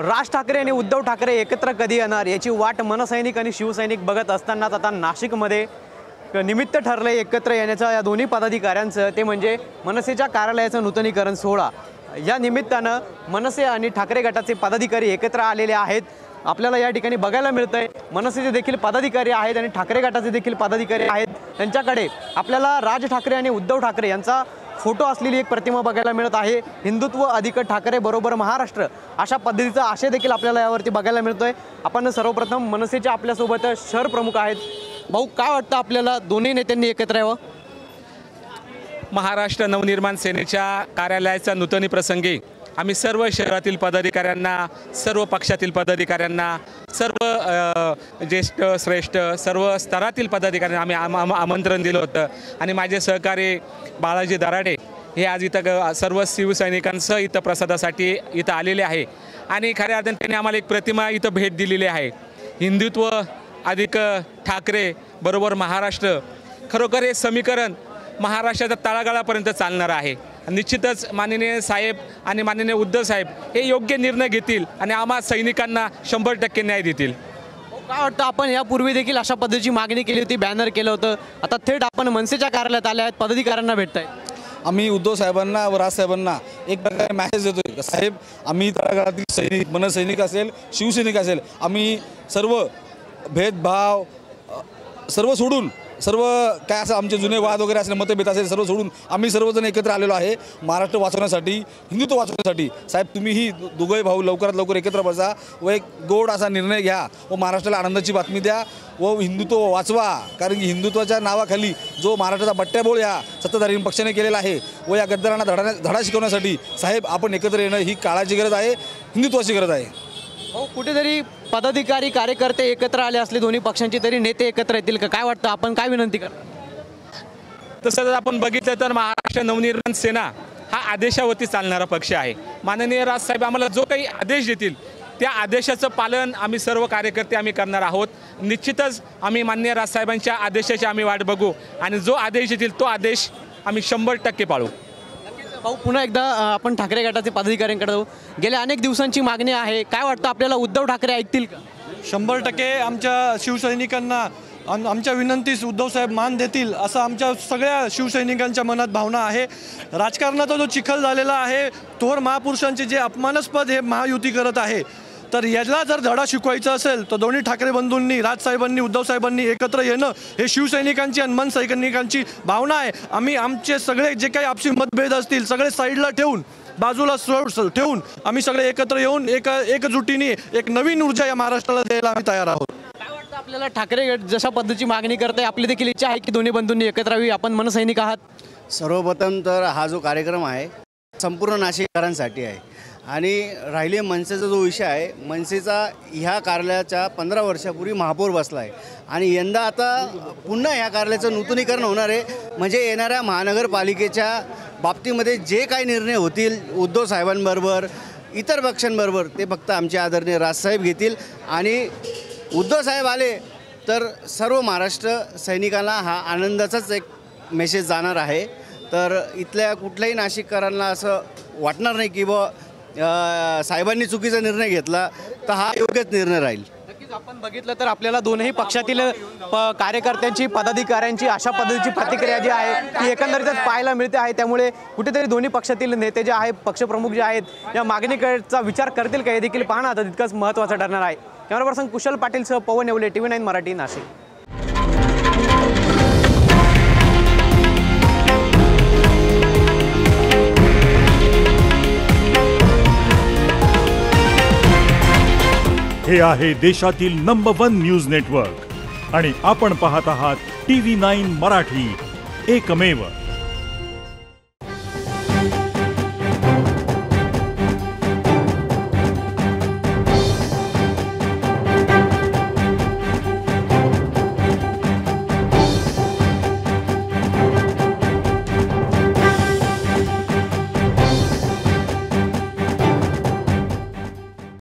राज ठाकरे आणि उद्धव ठाकरे एकत्र कधी येणार याची वाट मनसैनिक आणि शिवसैनिक बघत असतानाच आता नाशिकमध्ये निमित्त ठरले एकत्र येण्याचा या दोन्ही पदाधिकाऱ्यांचं, ते म्हणजे मनसेच्या कार्यालयाचं नूतनीकरण सोहळा। या निमित्तानं मनसे आणि ठाकरे गटाचे पदाधिकारी एकत्र आलेले आहेत। आपल्याला या ठिकाणी बघायला मिळतंय मनसेचे देखील पदाधिकारी आहेत आणि ठाकरे गटाचे देखील पदाधिकारी आहेत। त्यांच्याकडे आपल्याला राज ठाकरे आणि उद्धव ठाकरे यांचा फोटो असलेली एक प्रतिमा बघायला मिळत आहे। हिंदुत्व अधिक ठाकरे बरोबर महाराष्ट्र अशा पद्धतीचा आशय देखील आपल्याला यावरती बघायला मिळतोय। आपण सर्वप्रथम मनसेचे आपल्यासोबत शहर प्रमुख आहेत। भाऊ, काय वाटतं आपल्याला दोन्ही नेत्यांनी एकत्र यावं? महाराष्ट्र नवनिर्माण सेनेच्या कार्यालयाच्या नूतनी प्रसंगी आम्ही सर्व शहरातील पदाधिकाऱ्यांना, सर्व पक्षातील पदाधिकाऱ्यांना, सर्व ज्येष्ठ श्रेष्ठ सर्व स्तरातील पदाधिकाऱ्यांना आम्ही आमंत्रण दिलं होतं आणि माझे सहकारी बाळाजी दराडे हे आज इथं सर्व शिवसैनिकांसह इथं प्रसादासाठी इथं आलेले आहे आणि खऱ्या अर्थाने त्यांनी आम्हाला एक प्रतिमा इथं भेट दिलेली आहे। हिंदुत्व अधिक ठाकरे बरोबर महाराष्ट्र, खरोखर हे समीकरण महाराष्ट्राच्या तळागाळापर्यंत चालणार आहे। निश्चितच माननीय साहेब आणि माननीय उद्धव साहेब हे योग्य निर्णय घेतील आणि आम्हा सैनिकांना 100% न्याय देतील। काय वाटतं, आपण यापूर्वी देखील अशा पद्धतीची मागणी केली होती, बॅनर केलं होतं, आता थेट आपण मनसेच्या कार्यालयात आले आहेत, पदाधिकाऱ्यांना भेटताय। आम्ही उद्धव साहेबांना व राज साहेबांना एक प्रकारे मॅसेज देतोय, साहेब आम्ही तळागाळातील सैनिक, मनसैनिक असेल, शिवसैनिक असेल, आम्ही सर्व भेदभाव सर्व सोडून, सर्व काय असं आमचे जुने वाद वगैरे असले मतभेद असेल सर्व सोडून आम्ही सर्वजण एकत्र आलेलो आहे महाराष्ट्र वाचवण्यासाठी, हिंदुत्व वाचवण्यासाठी। साहेब तुम्हीही दोघे भाऊ लवकरात लवकर एकत्र बसा व एक गोड असा निर्णय घ्या व महाराष्ट्राला आनंदाची बातमी द्या व हिंदुत्व वाचवा। कारण की हिंदुत्वाच्या नावाखाली जो महाराष्ट्राचा बट्ट्याबोळ या सत्ताधारी पक्षाने केलेला आहे व या गद्दारांना धडा शिकवण्यासाठी साहेब आपण एकत्र येणं ही काळाची गरज आहे, हिंदुत्वाची गरज आहे। हो, कुठेतरी पदाधिकारी कार्यकर्ते एकत्र आले असले दोन्ही पक्षांची, तरी नेते एकत्र येतील का? काय वाटतं, आपण काय विनंती करतो? तसं जर आपण बघितलं तर महाराष्ट्र नवनिर्माण सेना हा आदेशावरती चालणारा पक्ष आहे। माननीय राजसाहेब आम्हाला जो काही आदेश देतील त्या आदेशाचं पालन आम्ही सर्व कार्यकर्ते आम्ही करणार आहोत। निश्चितच आम्ही माननीय राजसाहेबांच्या आदेशाची आम्ही वाट बघू आणि जो आदेश देतील तो आदेश आम्ही 100% पाळू। भाऊ, पुन्हा एकदा आपण ठाकरे गटाचे पदाधिकाऱ्यांकडे जाऊ। गेल्या अनेक दिवसांची मागणी आहे, काय वाटतं आपल्याला उद्धव ठाकरे ऐकतील का? 100% आमच्या शिवसैनिकांना आमच्या विनंतीस उद्धव साहेब मान देतील असं आमच्या सगळ्या शिवसैनिकांच्या मनात भावना आहे। राजकारणाचा जो चिखल झालेला आहे, थोर महापुरुषांचे जे अपमानास्पद हे महायुती करत आहे, तर याला जर धडा शिकवायचा असेल तर दोन्ही ठाकरे बंधूंनी, राजसाहेबांनी, उद्धव साहेबांनी एकत्र येणं हे शिवसैनिकांची आणि मनसैनिकांची भावना आहे। आम्ही आमचे सगळे जे काही आपसी मतभेद असतील सगळे साईडला ठेवून, बाजूला ठेवून आम्ही सगळे एकत्र येऊन एकजुटीने एक नवीन ऊर्जा या महाराष्ट्राला द्यायला आम्ही तयार आहोत। काय वाटतं आपल्याला, ठाकरे गट जशा पद्धतीची मागणी करते, आपली देखील इच्छा आहे की दोन्ही बंधूंनी एकत्र यावी? आपण मनसैनिक आहात। सर्वप्रथम तर हा जो कार्यक्रम आहे संपूर्ण नाशिककरांसाठी आहे आणि राहिले मनसेचा जो विषय आहे, मनसेचा ह्या कार्यालयाच्या 15 वर्षापूर्वी महापौर बसला आहे आणि यंदा आता पुन्हा ह्या कार्यालयाचं नूतनीकरण होणार आहे। म्हणजे येणाऱ्या महानगरपालिकेच्या बाबतीमध्ये जे काही निर्णय होतील उद्धव साहेबांबरोबर, इतर पक्षांबरोबर, ते फक्त आमचे आदरणीय राजसाहेब घेतील आणि उद्धव साहेब आले तर सर्व महाराष्ट्र सैनिकांना हा आनंदाचाच एक मेसेज जाणार आहे। तर इथल्या कुठल्याही नाशिककरांना असं वाटणार नाही की साहेबांनी चुकीचा निर्णय घेतला, तर हा योग्यच निर्णय राहील। नक्कीच आपण बघितलं तर आपल्याला दोनही पक्षातील कार्यकर्त्यांची, पदाधिकाऱ्यांची अशा पद्धतीची प्रतिक्रिया जी आहे ती एकंदरीतच पाहायला मिळते आहे। त्यामुळे कुठेतरी दोन्ही पक्षातील नेते जे आहेत, पक्षप्रमुख जे आहेत, या मागणीचा विचार करतील का हे देखील पाहणं आता तितकंच महत्त्वाचं ठरणार आहे। कॅमेरा पर्सन कुशल पाटीलसह पवन येवले, TV9 मराठी, नाशिक। हे आहे देशातील नंबर 1 न्यूज नेटवर्क आणि आपण पाहत आहात TV9 मराठी, एकमेव।